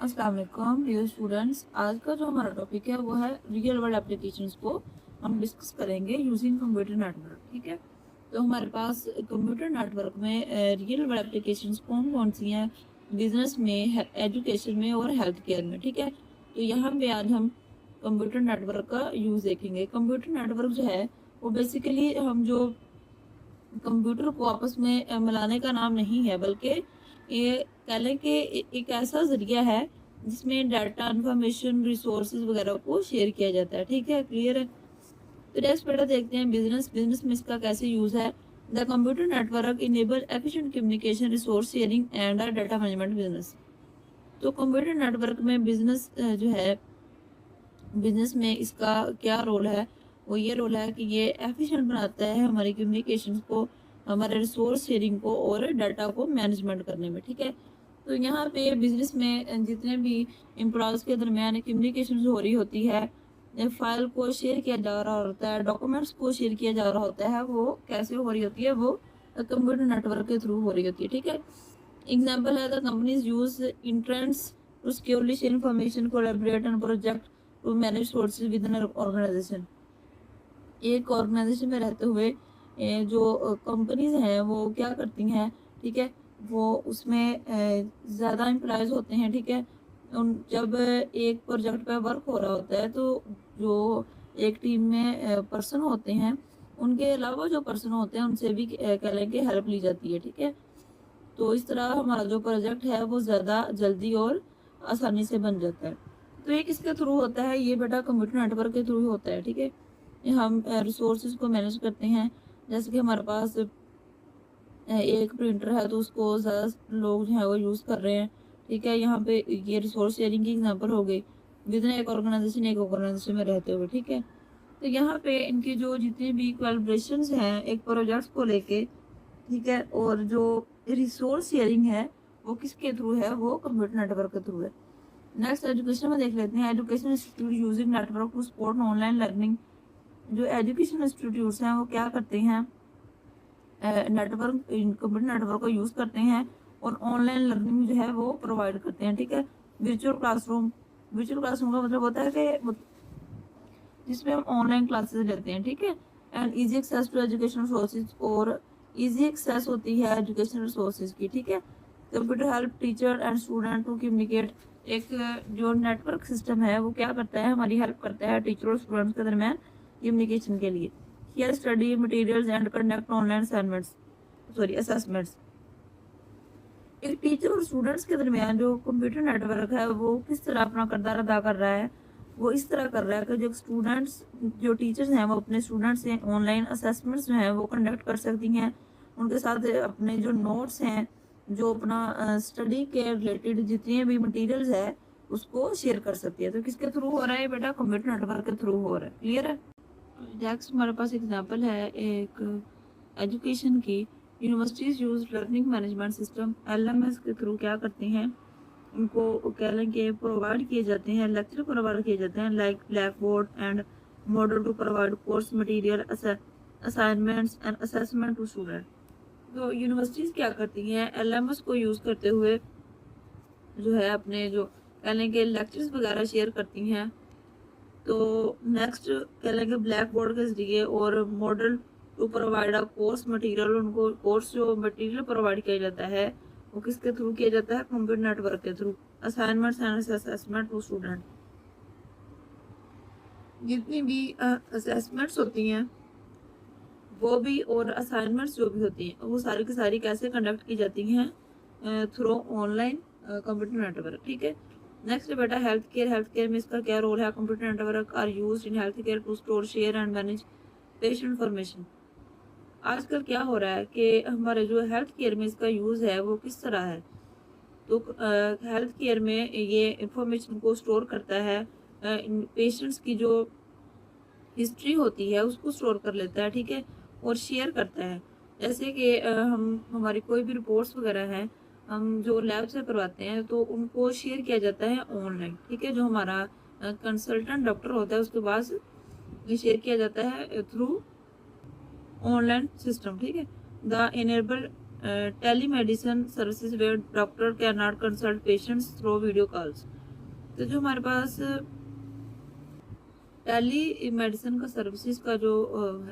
अस्सलाम वालेकुम dear students. आज का जो हमारा टॉपिक है वो है रियल वर्ल्ड एप्लीकेशंस को हम डिस्कस करेंगे यूजिंग कंप्यूटर नेटवर्क। ठीक है, तो हमारे पास कंप्यूटर नेटवर्क में रियल वर्ल्ड एप्लीकेशंस कौन कौन सी हैं बिजनेस में, एजुकेशन में और हेल्थ केयर में। ठीक है, तो यहाँ पे आज हम कंप्यूटर नेटवर्क का यूज़ देखेंगे। कंप्यूटर नेटवर्क जो है वो बेसिकली हम जो कंप्यूटर को आपस में मिलाने का नाम नहीं है, बल्कि ये कह लें कि एक ऐसा ज़रिया है जिसमें डाटा, इन्फॉर्मेशन, रिसोर्सेज वगैरह को शेयर किया जाता है। ठीक है, क्लियर है। तो नेक्स्ट बेटा देखते हैं बिजनेस में इसका कैसे यूज़ है। The computer network enable efficient communication, resource sharing and data management business. तो कंप्यूटर नेटवर्क में बिजनेस जो है, बिजनेस में इसका क्या रोल है, वो ये रोल है कि ये एफिशिएंट बनाता है हमारी कम्युनिकेशन को, हमारे रिसोर्स शेयरिंग को और डाटा को मैनेजमेंट करने में। ठीक है, तो यहाँ पे बिजनेस में जितने भी एम्प्लॉयज़ के दरमियान कम्युनिकेशन हो रही होती है, फाइल को शेयर किया जा रहा होता है, डॉक्यूमेंट्स को शेयर किया जा रहा होता है, वो कैसे हो रही होती है, वो कंप्यूटर नेटवर्क के थ्रू हो रही होती है। ठीक है, एग्जाम्पल है the companies use intranets to securely share information, collaborate and project to manage sources within organisation. एक ऑर्गेनाइजेशन में रहते हुए जो कंपनीज हैं वो क्या करती हैं, ठीक है, वो उसमें ज़्यादा एम्प्लॉयज़ होते हैं। ठीक है, उन जब एक प्रोजेक्ट पे वर्क हो रहा होता है तो जो एक टीम में पर्सन होते हैं, उनके अलावा जो पर्सन होते हैं उनसे भी कह लें कि हेल्प ली जाती है। ठीक है, तो इस तरह हमारा जो प्रोजेक्ट है वो ज़्यादा जल्दी और आसानी से बन जाता है। तो ये किसके थ्रू होता है, ये बेटा कंप्यूटर नेटवर्क के थ्रू ही होता है। ठीक है, हम रिसोर्सेज को मैनेज करते हैं। जैसे कि हमारे पास एक प्रिंटर है तो उसको ज़्यादा लोग जो है वो यूज़ कर रहे हैं। ठीक है, यहाँ पे ये रिसोर्स शेयरिंग की एग्जांपल हो गई विद इन एक ऑर्गेनाइजेशन में रहते हुए। ठीक है, तो यहाँ पे इनकी जो जितनी भी कोलैबोरेशंस हैं एक प्रोजेक्ट को लेके, ठीक है, और जो रिसोर्स शेयरिंग है वो किसके थ्रू है, वो कंप्यूटर नेटवर्क के थ्रू है। नेक्स्ट एजुकेशन में देख लेते हैं। Education institute using network to support online learning. जो एजुकेशन इंस्टीट्यूट्स हैं वो क्या करते हैं, नेटवर्क, कंप्यूटर नेटवर्क को यूज़ करते हैं और ऑनलाइन लर्निंग जो है वो प्रोवाइड करते हैं। ठीक है, वर्चुअल क्लासरूम का मतलब होता है कि जिसमें हम ऑनलाइन क्लासेस लेते हैं। ठीक है, and easy access to educational resources, और इजी एक्सेस होती है एजुकेशनल रिसोर्सेज की। ठीक है, computer help teacher and student to communicate. एक जो नेटवर्क सिस्टम है वो क्या करता है, हमारी हेल्प करता है टीचर और स्टूडेंट्स के दरमियान कम्युनिकेशन के लिए। Share study materials and conduct online assignments, sorry assessments. एक टीचर और स्टूडेंट्स के दरमियान जो कंप्यूटर नेटवर्क है वो किस तरह अपना किरदार अदा कर रहा है, वो इस तरह कर रहा है कि जो स्टूडेंट्स, जो टीचर्स हैं वो अपने स्टूडेंट्स से ऑनलाइन असेसमेंट्स जो हैं वो कंडक्ट कर सकती हैं। उनके साथ अपने जो नोट्स हैं, जो अपना स्टडी के रिलेटेड जितने भी मटेरियल्स है उसको शेयर कर सकती है। तो किसके थ्रू हो रहा है बेटा, कंप्यूटर नेटवर्क के थ्रू हो रहा है। क्लियर है। नेक्स्ट हमारे पास एग्जांपल है एक एजुकेशन की। Universities use learning management system, LMS के थ्रू क्या करती हैं, उनको कह लें कि प्रोवाइड किए जाते हैं, लेक्चर प्रोवाइड किए जाते हैं like Blackboard and Moodle to provide course material, assignments and assessment to student. तो यूनिवर्सिटीज़ क्या करती हैं, एलएमएस को यूज़ करते हुए जो है अपने जो कह लें कि लेक्चर्स वगैरह शेयर करती हैं। तो नेक्स्ट कह लेंगे ब्लैक बोर्ड के जरिए और Moodle to provide a course material, उनको कोर्स जो मटेरियल प्रोवाइड किया जाता है वो किसके थ्रू किया जाता है, कंप्यूटर नेटवर्क के through. Assignments and assessment to student. जितनी भी असेसमेंट्स होती हैं वो भी, और असाइनमेंट्स जो भी होती हैं वो सारी की सारी कैसे कंडक्ट की जाती हैं, थ्रू ऑनलाइन कंप्यूटर नेटवर्क। ठीक है, नेक्स्ट बेटा हेल्थ केयर। हेल्थ केयर में इसका क्या रोल है, computer network are used in health care to store, share and manage patient information. आजकल क्या हो रहा है कि हमारे जो हेल्थ केयर में इसका यूज़ है वो किस तरह है। तो हेल्थ केयर में ये इंफॉर्मेशन को स्टोर करता है, पेशेंट्स की जो हिस्ट्री होती है उसको स्टोर कर लेता है। ठीक है, और शेयर करता है। जैसे कि हम हमारी कोई भी रिपोर्ट्स वगैरह हैं, हम जो लैब से करवाते हैं तो उनको शेयर किया जाता है ऑनलाइन। ठीक है, जो हमारा कंसल्टेंट डॉक्टर होता है उसके पास ये शेयर किया जाता है थ्रू ऑनलाइन सिस्टम। ठीक है, the enable telemedicine services where doctor can not consult patients through video calls. तो जो हमारे पास टेली मेडिसिन का सर्विसेज का जो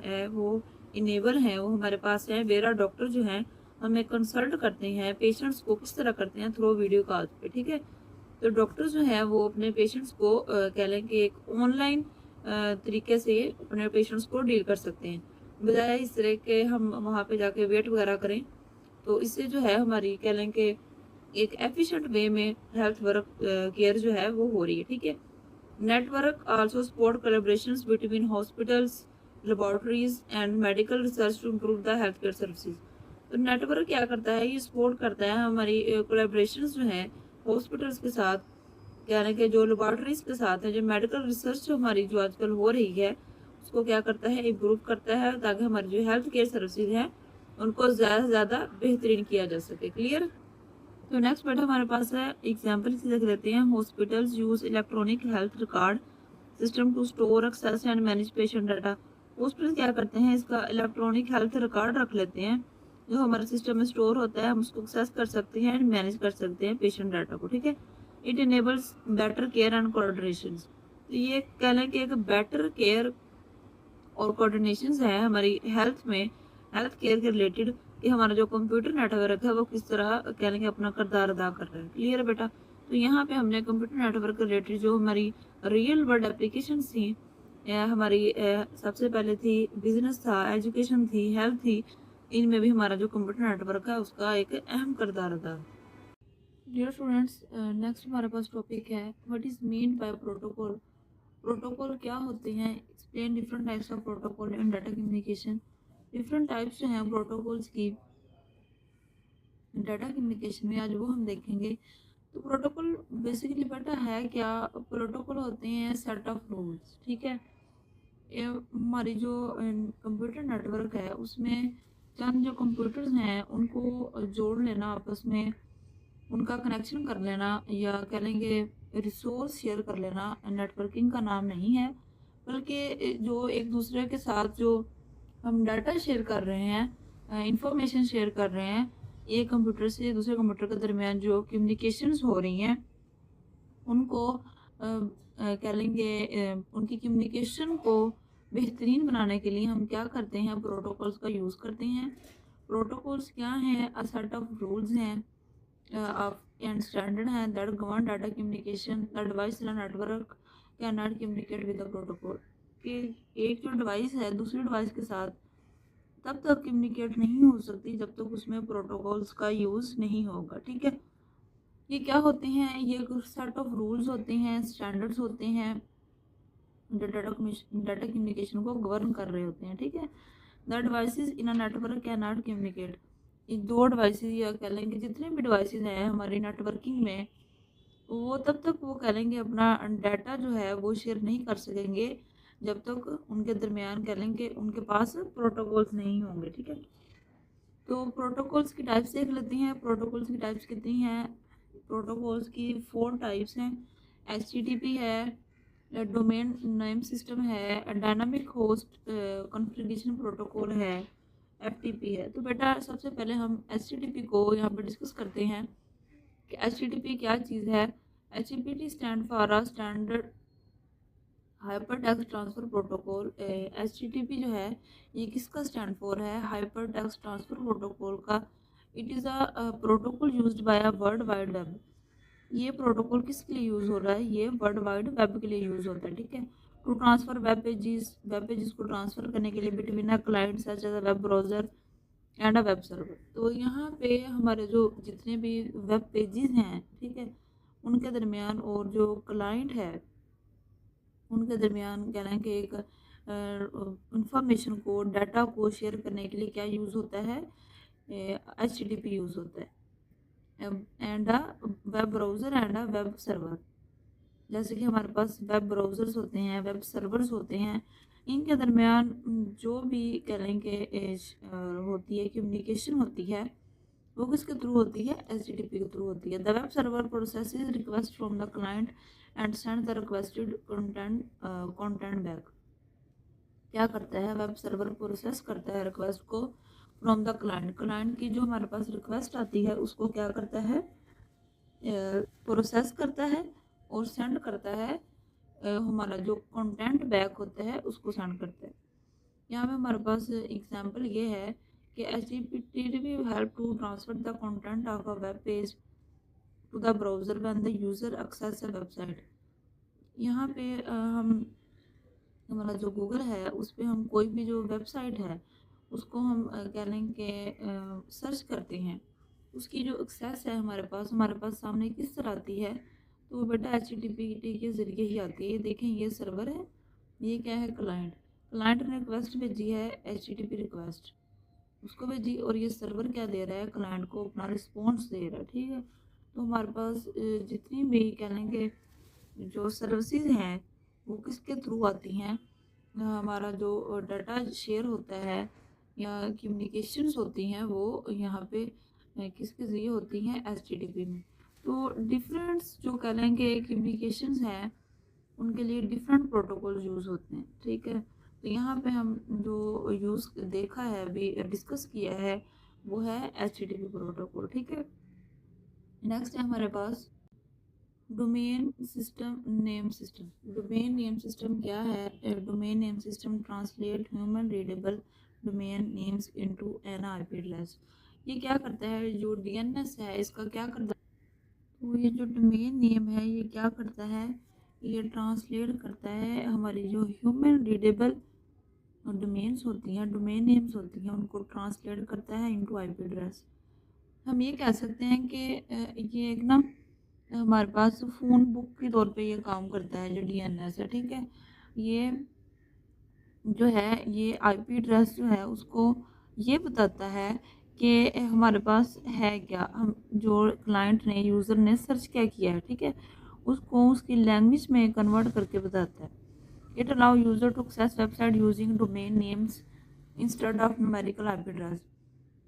है वो इनेबल है, वो हमारे पास है। वेरा डॉक्टर जो है हमें कंसल्ट करते हैं पेशेंट्स को, किस तरह करते हैं, थ्रू वीडियो कॉल पे, ठीक है। तो डॉक्टर जो है वो अपने पेशेंट्स को कह लें कि एक ऑनलाइन तरीके से अपने पेशेंट्स को डील कर सकते हैं, बजाय इस तरह के हम वहाँ पे जाके वेट वगैरह करें। तो इससे जो है हमारी कह लें कि एक एफिशिएंट वे में हेल्थ वर्क केयर जो है वो हो रही है, ठीक है। Network also support collaborations between hospitals, laboratories and medical research to improve the healthcare services। तो नेटवर्क क्या करता है, ये सपोर्ट करता है हमारी कोलेब्रेशंस जो हैं हॉस्पिटल्स के साथ, यानी कि जो लेबॉर्टरीज के साथ है, जो मेडिकल रिसर्च जो हमारी जो आजकल हो रही है उसको क्या करता है, इम्प्रूव करता है, ताकि हमारी जो हेल्थ केयर सर्विसेज हैं उनको ज़्यादा से ज़्यादा बेहतरीन किया जा सके। क्लियर। तो नेक्स्ट पॉइंट हमारे पास है एग्जाम्पल से देख लेते हैं। Hospitals use electronic health record system to store access and manage patient data. Hospital क्या करते हैं, इसका इलेक्ट्रॉनिक हेल्थ रिकॉर्ड रख लेते हैं, जो हमारे सिस्टम में स्टोर होता है, हम उसको एक्सेस कर सकते हैं एंड मैनेज कर सकते हैं पेशेंट डाटा को, ठीक है। It enables better care and coordination. तो ये कह लें कि एक बेटर केयर और कोऑर्डिनेशन है हमारी हेल्थ में, हेल्थ केयर के रिलेटेड, कि हमारा जो कंप्यूटर नेटवर्क है वो किस तरह कह लेंगे अपना किरदार अदा कर रहा है। क्लियर है बेटा। तो यहाँ पे हमने कंप्यूटर नेटवर्क के रिलेटेड जो हमारी रियल वर्ल्ड एप्लीकेशन थी, हमारी सबसे पहले थी बिजनेस था, एजुकेशन थी, हेल्थ थी, इनमें भी हमारा जो कंप्यूटर नेटवर्क है उसका एक अहम किरदार अदा। डियर स्टूडेंट्स, नेक्स्ट हमारे पास टॉपिक है what is mean by protocol. Protocol क्या होते हैं, explain different types of protocol in data communication. Different types जो हैं प्रोटोकॉल्स की डाटा कम्युनिकेशन में, आज वो हम देखेंगे। तो प्रोटोकॉल बेसिकली बेटा है क्या, प्रोटोकॉल होते हैं सेट ऑफ रूल्स, ठीक है। ये हमारी जो कंप्यूटर नेटवर्क है उसमें चंद जो कंप्यूटर्स हैं उनको जोड़ लेना आपस में, उनका कनेक्शन कर लेना, या कह लेंगे रिसोर्स शेयर कर लेना, नेटवर्किंग का नाम नहीं है, बल्कि जो एक दूसरे के साथ जो हम डाटा शेयर कर रहे हैं, इंफॉर्मेशन शेयर कर रहे हैं, एक कंप्यूटर से दूसरे कंप्यूटर के दरमियान जो कम्युनिकेशंस हो रही हैं उनको कह लेंगे उनकी कम्युनिकेशन को बेहतरीन बनाने के लिए हम क्या करते हैं, प्रोटोकॉल्स का यूज़ करते हैं। प्रोटोकॉल्स क्या हैं, अ सेट ऑफ रूल्स हैं एंड स्टैंडर्ड हैं that govern data communication. The device in network can not communicate with the protocol. कि एक जो डिवाइस है दूसरी डिवाइस के साथ तब तक कम्युनिकेट नहीं हो सकती जब तक उसमें प्रोटोकॉल्स का यूज़ नहीं होगा, ठीक है। ये क्या होते हैं, ये कुछ सेट ऑफ रूल्स होते हैं, स्टैंडर्ड्स होते हैं जो डाटा कम्युनिकेशन को गवर्न कर रहे होते हैं, ठीक है। The devices in a network can not communicate. ये दो डिवाइसेस या कह लेंगे जितने भी डिवाइसेस हैं हमारी नेटवर्किंग में, वो तब तक वो कह लेंगे अपना डाटा जो है वो शेयर नहीं कर सकेंगे जब तक उनके दरमियान कह लेंगे उनके पास प्रोटोकॉल्स नहीं होंगे, ठीक है। तो प्रोटोकॉल्स की टाइप्स देख लेते हैं। प्रोटोकॉल्स की टाइप्स कितनी हैं, प्रोटोकॉल्स की 4 टाइप्स हैं। HTTP है, डोमेन नेम सिस्टम है, डायनामिक होस्ट कॉन्फ़िगरेशन प्रोटोकॉल है, FTP है। तो बेटा सबसे पहले हम HTTP को यहाँ पर डिस्कस करते हैं कि HTTP क्या चीज़ है। HTTP stand for standard hyper text transfer protocol. HTTP जो है ये किसका स्टैंड फॉर है, हाइपर टेक्स्ट ट्रांसफ़र प्रोटोकॉल का। It is a protocol used by a world wide web. ये प्रोटोकॉल किसके लिए यूज़ हो रहा है, ये वर्ल्ड वाइड वेब के लिए यूज़ होता है, ठीक है। टू ट्रांसफ़र वेब पेजेस को ट्रांसफ़र करने के लिए between a client such as a web browser and a web server. तो यहाँ पे हमारे जो जितने भी वेब पेजेस हैं, ठीक है, उनके दरमियान और जो क्लाइंट है उनके दरमियान कह लें कि एक इंफॉर्मेशन को, डाटा को शेयर करने के लिए क्या यूज़ होता है, HTTP यूज़ होता है। And a web browser and a web server. जैसे कि हमारे पास वेब ब्राउज़र्स होते हैं, वेब सर्वर्स होते हैं, इनके दरमियान जो भी कह लें कि होती है कम्युनिकेशन होती है वो किसके थ्रू होती है, HTTP के थ्रू होती है। The web server processes request from the client and send the requested content back. क्या करता है, वेब सर्वर प्रोसेस करता है रिक्वेस्ट को फ्रॉम द क्लाइंट। क्लाइंट की जो हमारे पास रिक्वेस्ट आती है उसको क्या करता है, प्रोसेस करता है और सेंड करता है, हमारा जो कंटेंट बैक होता है उसको सेंड करता है। यहाँ पे हमारे पास एग्जांपल ये है कि HTTP help to transfer the content of a web page to the browser when the user access a website. यहाँ पे हम हमारा जो गूगल है उस पे हम कोई भी जो वेबसाइट है उसको हम कह लें कि सर्च करते हैं, उसकी जो एक्सेस है हमारे पास सामने किस तरह आती है, तो वो बेटा HTTP के ज़रिए ही आती है। ये देखें, ये सर्वर है, ये क्या है, क्लाइंट। क्लाइंट ने रिक्वेस्ट भेजी है, HTTP रिक्वेस्ट उसको भेजी, और ये सर्वर क्या दे रहा है, क्लाइंट को अपना रिस्पॉन्स दे रहा है। ठीक है, तो हमारे पास जितनी भी कह लें कि जो सर्विसेज हैं वो किसके थ्रू आती हैं, हमारा जो डाटा शेयर होता है या कम्युनिकेशंस होती हैं वो यहाँ पे किसके ज़रिए होती हैं, HTTP में। तो डिफरेंट जो कह लें कि कम्युनिकेशंस हैं उनके लिए डिफरेंट प्रोटोकॉल यूज़ होते हैं। ठीक है, तो यहाँ पे हम जो यूज़ देखा है, अभी डिस्कस किया है, वो है HTTP प्रोटोकॉल। ठीक है, नेक्स्ट है हमारे पास domain system name system. Domain name system क्या है, domain name system translate human readable domain names into an IP address. ये क्या करता है, जो DNS है इसका क्या करता है, तो ये जो डोमेन नेम है ये क्या करता है, ये ट्रांसलेट करता है हमारी जो ह्यूमन रीडेबल डोमेन्स होती हैं, डोमेन नेम्स होती हैं, उनको ट्रांसलेट करता है इनटू आईपी एड्रेस। हम ये कह सकते हैं कि ये एक ना हमारे पास फ़ोन बुक के तौर पे ये काम करता है, जो DNS है। ठीक है, ये जो है ये आईपी एड्रेस जो है उसको ये बताता है कि हमारे पास है क्या, हम जो क्लाइंट ने यूज़र ने सर्च क्या किया है, ठीक है, उसको उसकी लैंग्वेज में कन्वर्ट करके बताता है। It allow user to access website using domain names instead of numerical IP address.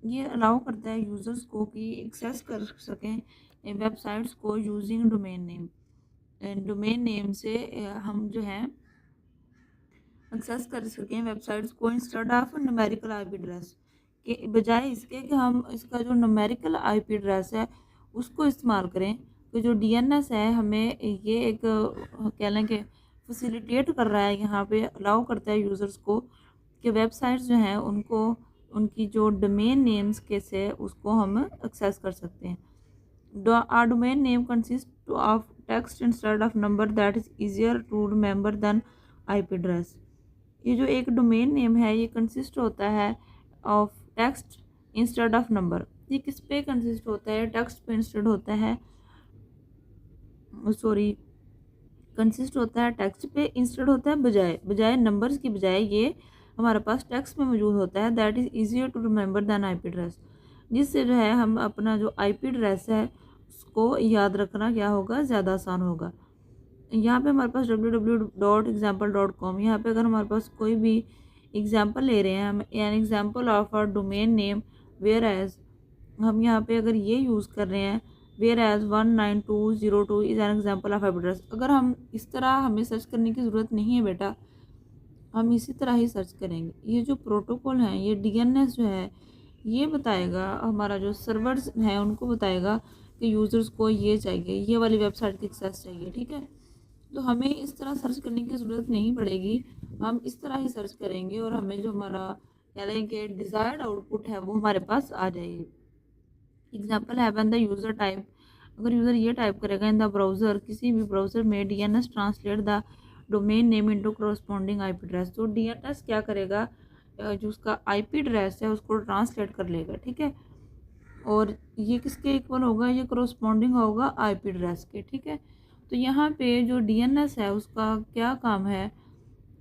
ये अलाउ करता है यूज़र्स को कि एक्सेस कर सकें वेबसाइट्स को using domain name. Domain name से हम जो है एक्सेस कर सकें वेबसाइट्स को instead of numerical IP address के बजाय इसके कि हम इसका जो न्यूमेरिकल आईपी एड्रेस है उसको इस्तेमाल करें। तो जो DNS है हमें ये एक कह लें कि फैसिलिटेट कर रहा है, यहाँ पे अलाउ करता है यूज़र्स को कि वेबसाइट्स जो हैं उनको उनकी जो डोमेन नेम्स के से उसको हम एक्सेस कर सकते हैं। Our domain name consists of text instead of number that is easier to remember than IP address। ये जो एक डोमेन नेम है ये कंसिस्ट होता है of text instead of number. ये किस पे कंसिस्ट होता है, टेक्स्ट पे इंस्टेड होता है, सॉरी कंसिस्ट होता है टेक्स्ट पे इंस्टेड होता है, बजाय नंबर्स की बजाय ये हमारे पास टेक्स्ट में मौजूद होता है। That is easier to remember than IP address, जिससे जो है हम अपना जो IP एड्रेस है उसको याद रखना क्या होगा, ज़्यादा आसान होगा। यहाँ पे हमारे पास www.example.com, यहाँ पे अगर हमारे पास कोई भी एग्जाम्पल ले रहे हैं हम, an example of a domain name whereas, हम यहाँ पे अगर ये यूज़ कर रहे हैं whereas 19202 is an example of address. अगर हम इस तरह हमें सर्च करने की ज़रूरत नहीं है बेटा, हम इसी तरह ही सर्च करेंगे। ये जो प्रोटोकॉल है, ये DNS जो है ये बताएगा, हमारा जो सर्वर्स हैं उनको बताएगा कि यूज़र्स को ये चाहिए, ये वाली वेबसाइट की एक्सेस चाहिए। ठीक है, तो हमें इस तरह सर्च करने की ज़रूरत नहीं पड़ेगी, हम इस तरह ही सर्च करेंगे और हमें जो हमारा कह लें कि डिज़ायर्ड आउटपुट है वो हमारे पास आ जाएगी। एग्जाम्पल है व्हेन द यूज़र टाइप, अगर यूज़र ये टाइप करेगा इन द ब्राउज़र, किसी भी ब्राउज़र में DNS translate the domain name into corresponding IP address. तो DNS क्या करेगा, जो उसका IP एड्रेस है उसको ट्रांसलेट कर लेगा। ठीक है, और ये किसके इक्वल होगा, ये करस्पॉन्डिंग होगा IP एड्रेस के। ठीक है, तो यहाँ पे जो DNS है उसका क्या काम है,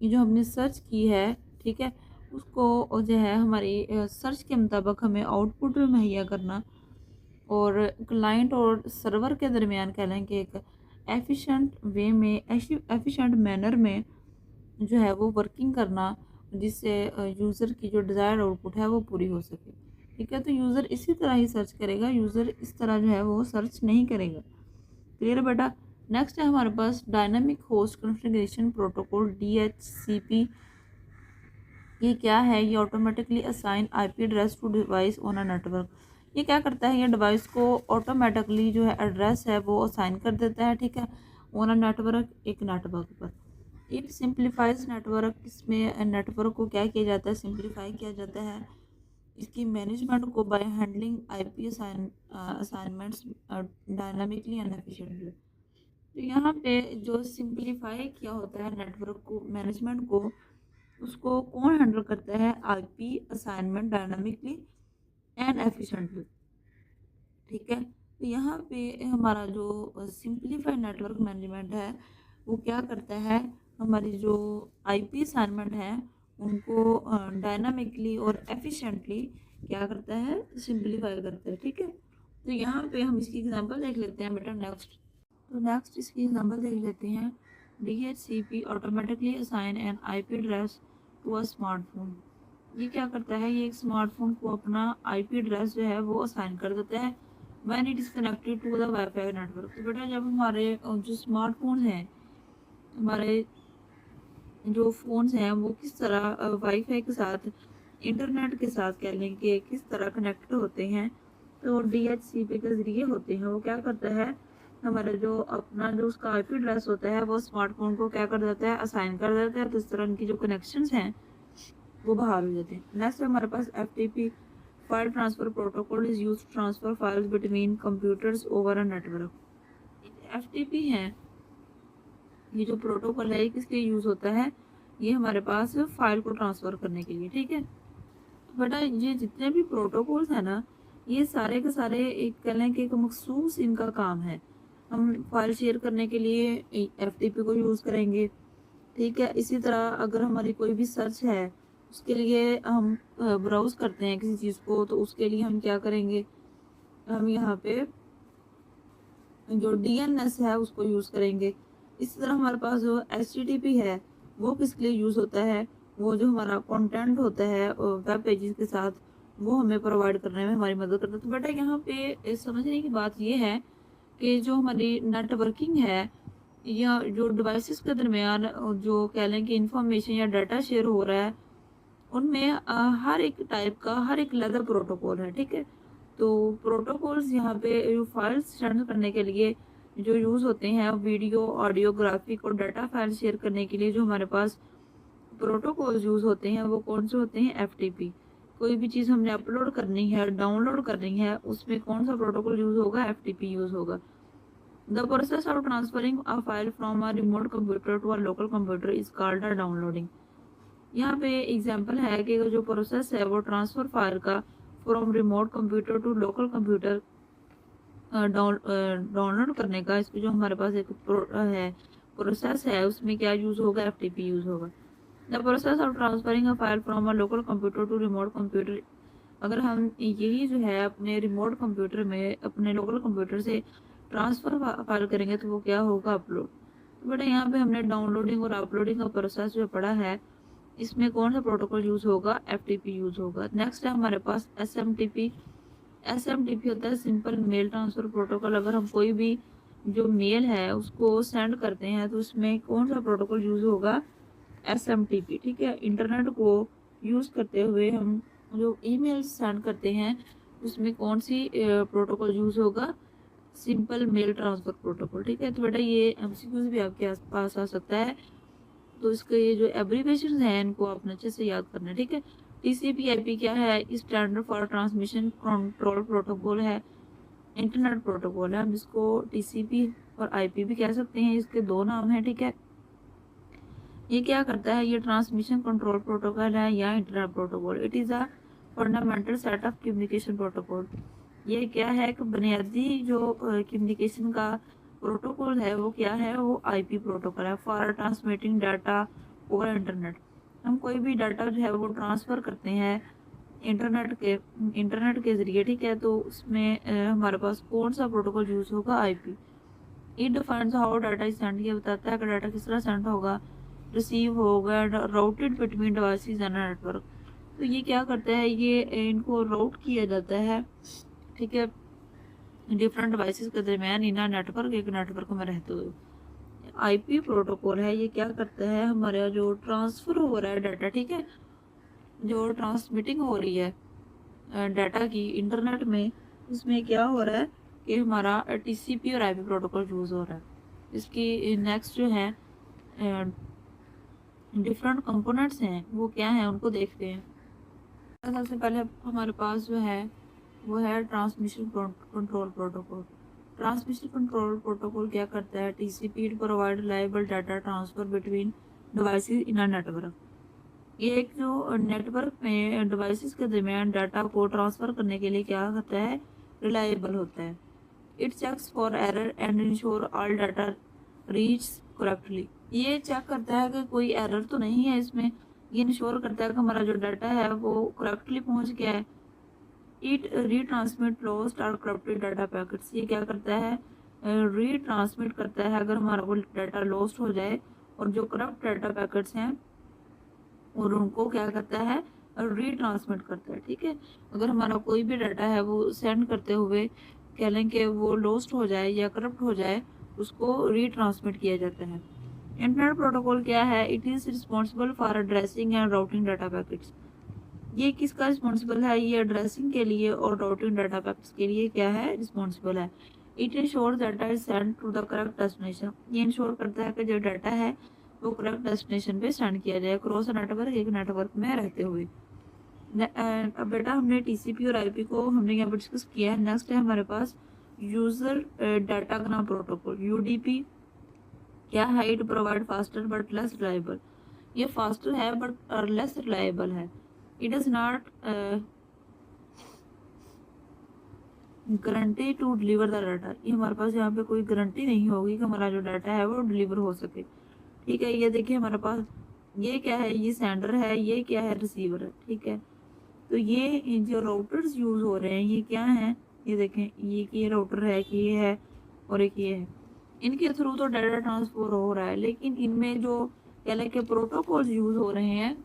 ये जो हमने सर्च की है, ठीक है, उसको जो है हमारी सर्च के मुताबिक हमें आउटपुट मुहैया करना, और क्लाइंट और सर्वर के दरमियान कह लें कि एक एफिशिएंट वे में, एफिशिएंट मैनर में जो है वो वर्किंग करना, जिससे यूज़र की जो डिज़ायर्ड आउटपुट है वो पूरी हो सके। ठीक है, तो यूज़र इसी तरह ही सर्च करेगा, यूज़र इस तरह जो है वो सर्च नहीं करेगा। क्लियर बेटा। नेक्स्ट है हमारे पास dynamic host configuration protocol DHCP ये क्या है, ये automatically assign IP address to device on a network. ये क्या करता है, ये डिवाइस को ऑटोमेटिकली जो है एड्रेस है वो असाइन कर देता है, ठीक है, ऑन अ नेटवर्क, एक नेटवर्क पर। इट सिंप्लीफाइज नेटवर्क, इसमें नेटवर्क को क्या किया जाता है, सिंप्लीफाई किया जाता है इसकी मैनेजमेंट को by handling IP assignments dynamically and efficiently. तो यहाँ पे जो सिंप्लीफाई किया होता है नेटवर्क को, मैनेजमेंट को, उसको कौन हैंडल करता है, IP assignment dynamically and efficiently, ठीक है। तो यहाँ पे हमारा जो सिंप्लीफाइड नेटवर्क मैनेजमेंट है वो क्या करता है, हमारी जो आईपी असाइनमेंट है उनको डायनामिकली और एफिशिएंटली क्या करता है, सिंप्लीफाई करता है, ठीक है। तो यहाँ पे हम इसकी एग्जांपल देख लेते हैं बेटा नेक्स्ट। तो नेक्स्ट इसकी एग्जांपल देख लेते हैं। DHCP automatically assign an IP address to a smartphone. ये क्या करता है, ये एक स्मार्टफोन को अपना आईपी एड्रेस जो है वो असाइन कर देता है when it is connected to the WiFi network. तो बेटा जब हमारे जो स्मार्टफोन हैं, हमारे जो फ़ोन्स हैं वो किस तरह वाईफाई के साथ, इंटरनेट के साथ कह लें कि किस तरह कनेक्ट होते हैं, तो DHCP के ज़रिए होते हैं। वो क्या करता है, हमारा जो अपना जो उसका आईपी एड्रेस होता है वो स्मार्टफोन को क्या कर देता है, असाइन कर देता है। तो इस तरह उनकी जो कनेक्शंस हैं वो बाहर हो जाते हैं। नेक्स्ट हमारे पास FTP file transfer protocol is use to transfer files between computers over a network. FTP है, ये जो प्रोटोकॉल है ये किस लिए यूज होता है, ये हमारे पास फाइल को ट्रांसफर करने के लिए, ठीक है। बेटा ये जितने भी प्रोटोकॉल्स है ना, ये सारे के सारे एक कह लें कि एक मखसूस इनका काम है। हम फाइल शेयर करने के लिए FTP को यूज़ करेंगे, ठीक है। इसी तरह अगर हमारी कोई भी सर्च है, उसके लिए हम ब्राउज करते हैं किसी चीज़ को, तो उसके लिए हम क्या करेंगे, हम यहाँ पे जो DNS है उसको यूज़ करेंगे। इसी तरह हमारे पास जो HTTP है वो किसके लिए यूज़ होता है, वो जो हमारा कंटेंट होता है वेब पेजेस के साथ, वो हमें प्रोवाइड करने में हमारी मदद करता है। तो बेटा यहाँ पे समझने की बात ये है कि जो हमारी नेटवर्किंग है या जो डिवाइसेस के दरमियान जो कह लें कि इंफॉर्मेशन या डाटा शेयर हो रहा है, उनमें हर एक टाइप का हर एक लेदर प्रोटोकॉल है, ठीक है। तो प्रोटोकॉल्स यहाँ पे जो फाइल्स सेंड करने के लिए जो यूज़ होते हैं, वीडियो, ऑडियो, ग्राफिक और डाटा फाइल शेयर करने के लिए जो हमारे पास प्रोटोकॉल्स यूज़ होते हैं वो कौन से होते हैं, FTP। कोई भी चीज़ हमने अपलोड करनी है, डाउनलोड करनी है, उसमें कौन सा प्रोटोकॉल यूज़ होगा, FTP यूज़ होगा। The process of transferring a file from a remote computer to a local computer is called a downloading. यहाँ पे एग्जांपल है कि जो प्रोसेस है वो ट्रांसफर फाइल का from remote computer to local computer download करने का, इसमें जो हमारे पास एक प्रोसेस है उसमें क्या यूज़ होगा, FTP यूज़ होगा। The process of transferring a file from a local computer to remote computer, अगर हम यही जो है अपने रिमोट कंप्यूटर में अपने लोकल कंप्यूटर से ट्रांसफ़र फाइल करेंगे तो वो क्या होगा, अपलोड। तो बेटा यहाँ पे हमने डाउनलोडिंग और अपलोडिंग का प्रोसेस जो पढ़ा है, इसमें कौन सा प्रोटोकॉल यूज़ होगा, FTP यूज़ होगा। नेक्स्ट है हमारे पास SMTP। SMTP होता है सिंपल मेल ट्रांसफ़र प्रोटोकॉल। अगर हम कोई भी जो मेल है उसको सेंड करते हैं तो उसमें कौन सा प्रोटोकॉल यूज़ होगा, SMTP, ठीक है। इंटरनेट को यूज़ करते हुए हम जो ईमेल सेंड करते हैं उसमें कौन सी प्रोटोकॉल यूज़ होगा, सिंपल मेल ट्रांसफ़र प्रोटोकॉल, ठीक है। तो बेटा ये MCQs भी आपके पास आ सकता है, तो इसके ये जो एब्रीविएशन हैं इनको आपने अच्छे से याद करना है, ठीक है। TCP/IP क्या है, standard for transmission control protocol है, इंटरनेट प्रोटोकॉल है। हम इसको TCP और IP भी कह सकते हैं, इसके दो नाम हैं, ठीक है। ये क्या करता है, ये ट्रांसमिशन कंट्रोल प्रोटोकॉल है या internet protocol. It is a fundamental set of communication protocol. ये क्या है, एक बुनियादी जो कम्युनिकेशन का प्रोटोकॉल है वो क्या है, वो IP प्रोटोकॉल है for transmitting data over internet. हम कोई भी डाटा जो है वो ट्रांसफ़र करते हैं इंटरनेट के ज़रिए, ठीक है। तो उसमें हमारे पास कौन सा प्रोटोकॉल यूज़ होगा, IP। It defines how data is send, ये बताता है कि डाटा किस तरह सेंड होगा, रिसीव होगा, routed between devices and network. तो ये क्या करता है, ये इनको राउट किया जाता है, ठीक है, डिफरेंट डिवाइसेस के दरमियान इन नेटवर्क, एक नेटवर्क में रहते हुए। IP प्रोटोकॉल है, ये क्या करता है, हमारा जो ट्रांसफ़र हो रहा है डाटा, ठीक है, जो ट्रांसमिटिंग हो रही है डाटा की इंटरनेट में, उसमें क्या हो रहा है कि हमारा टीसीपी और आईपी प्रोटोकॉल यूज़ हो रहा है। इसकी नेक्स्ट जो है डिफरेंट कंपोनेंट्स हैं, वो क्या हैं उनको देखते हैं। सबसे पहले हमारे पास जो है वो है transmission control protocol. Transmission control protocol क्या करता है? TCP provide reliable data transfer between devices in a network. ये एक जो नेटवर्क में डिवाइसेस के दरमियान डाटा को ट्रांसफर करने के लिए क्या करता है? रिलायबल होता है। It checks for error and ensure all data reach correctly. ये चेक करता है कि कोई एरर तो नहीं है इसमें। ये इंश्योर करता है कि हमारा जो डाटा है वो करेक्टली पहुंच गया है। इट रीट्रांसमिट लॉस्ट और करप्टेड डाटा पैकेट्स। ये क्या करता है? रीट्रांसमिट करता है अगर हमारा कोई डाटा लॉस्ट हो जाए, और जो करप्ट डाटा पैकेट्स हैं और उनको क्या करता है? रीट्रांसमिट करता है। ठीक है, अगर हमारा कोई भी डाटा है वो सेंड करते हुए कह लें कि वो लॉस्ट हो जाए या करप्ट हो जाए, उसको रीट्रांसमिट किया जाता है। इंटरनेट प्रोटोकॉल क्या है? It is responsible for addressing and routing data packets. ये किसका रिस्पॉन्सिबल है? ये एड्रेसिंग के लिए और राउटिंग डाटा पैकेट्स के लिए क्या है? रिस्पॉन्सिबल है। It ensure data is send to the correct destination. ये इंश्योर करता है कि जो डाटा है वो करेक्ट डेस्टिनेशन पे सेंड किया जाए क्रॉस नेटवर्क, एक नेटवर्क में रहते हुए। अब बेटा हमने टीसीपी और आईपी को हमने यहाँ पर डिस्कस किया है। नेक्स्ट है हमारे पास यूजर डाटाग्राम प्रोटोकॉल, यूडीपी। क्या है? It provide faster but less reliable. ये फास्टर है बट लेस रिलायबल है। It is not guarantee to deliver the data. ये हमारे पास यहाँ पे कोई गारंटी नहीं होगी कि हमारा जो डाटा है वो डिलीवर हो सके। ठीक है, ये देखिए हमारे पास ये क्या है? ये सेंडर है, ये क्या है? रिसीवर है। ठीक है, तो ये जो राउटर्स यूज हो रहे हैं ये क्या है? ये देखें, ये राउटर है कि ये है और एक ये है। इनके थ्रू तो डाटा ट्रांसफर हो रहा है, लेकिन इनमें जो क्या लें कि प्रोटोकॉल्स यूज हो रहे हैं,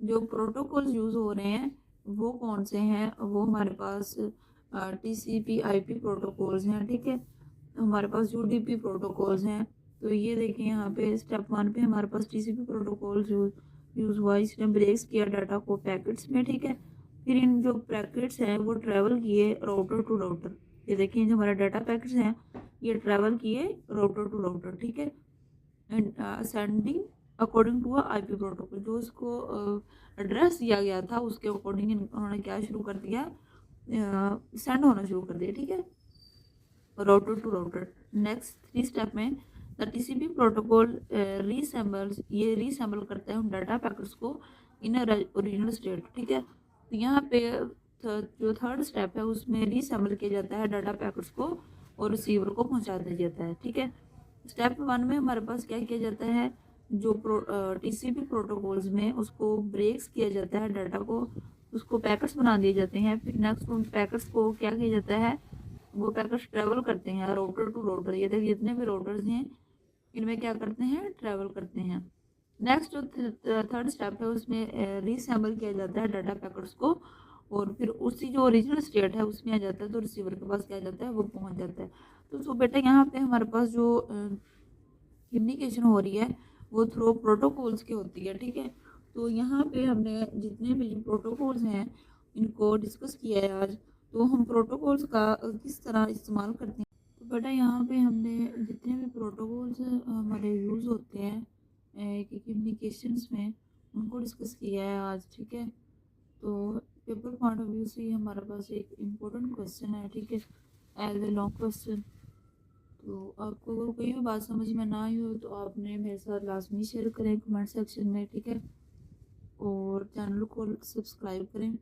जो प्रोटोकॉल्स यूज हो रहे हैं वो कौन से हैं? वो हमारे पास टीसीपी आईपी प्रोटोकॉल्स हैं। ठीक है, हमारे पास यूडीपी प्रोटोकॉल्स हैं। तो ये देखिए यहाँ पे स्टेप 1 पे हमारे पास टीसीपी प्रोटोकॉल्स यूज हुआ, इसने ब्रेक्स किया डाटा को पैकेट्स में। ठीक है, फिर इन जो पैकेट्स हैं वो ट्रेवल किए राउटर टू राउटर। ये देखिए जो हमारा डाटा पैकेट्स हैं ये ट्रेवल किए राउटर टू राउटर। ठीक है, and sending according to IP protocol. जो इसको एड्रेस दिया गया था उसके अकॉर्डिंग उन्होंने क्या शुरू कर दिया? सेंड होना शुरू कर दिया। ठीक है, router to router. Next 3 step में द टीसीपी प्रोटोकॉल रीसेंबल्स, ये रीसेंबल करता है उन डाटा पैकेट्स को इन ओरिजिनल स्टेट। ठीक है, तो यहाँ पे जो थर्ड स्टेप है उसमें रीसेंबल किया जाता है डाटा पैकेट्स को और रिसीवर को पहुँचा दिया जाता है। ठीक है, स्टेप 1 में हमारे पास क्या किया जाता है? जो टीसीपी प्रोटोकॉल्स में उसको ब्रेक्स किया जाता है, डाटा को उसको पैकेट्स बना दिए जाते हैं। फिर नेक्स्ट उन पैकेट्स को क्या किया जाता है? वो पैकेट्स ट्रेवल करते हैं राउटर टू राउटर। ये देखिए जितने भी राउटर्स हैं इनमें क्या करते हैं? ट्रेवल करते हैं। नेक्स्ट जो थर्ड स्टेप है उसमें रीसेंबल किया जाता है डाटा पैकेट्स को, और फिर उसी जो ओरिजिनल स्टेट है उसमें आ जाता है, तो रिसीवर के पास क्या जाता है? वो पहुंच जाता है। तो बेटा यहाँ पे हमारे पास जो कम्युनिकेशन हो रही है वो थ्रू प्रोटोकॉल्स की होती है। ठीक है, तो यहाँ पे हमने जितने भी प्रोटोकॉल्स हैं इनको डिस्कस किया है आज। तो हम प्रोटोकॉल्स का किस तरह इस्तेमाल करते हैं, तो बेटा यहाँ पे हमने जितने भी प्रोटोकॉल्स हमारे यूज़ होते हैं कम्युनिकेशंस में उनको डिस्कस किया है आज। ठीक है, तो पेपर पॉइंट ऑफ व्यू से हमारे पास एक इम्पोर्टेंट क्वेश्चन है। ठीक है, एज ए लॉन्ग क्वेश्चन। तो आपको अगर कोई भी बात समझ में ना आई हो तो आपने मेरे साथ लाजमी शेयर करें कमेंट सेक्शन में। ठीक है, और चैनल को सब्सक्राइब करें।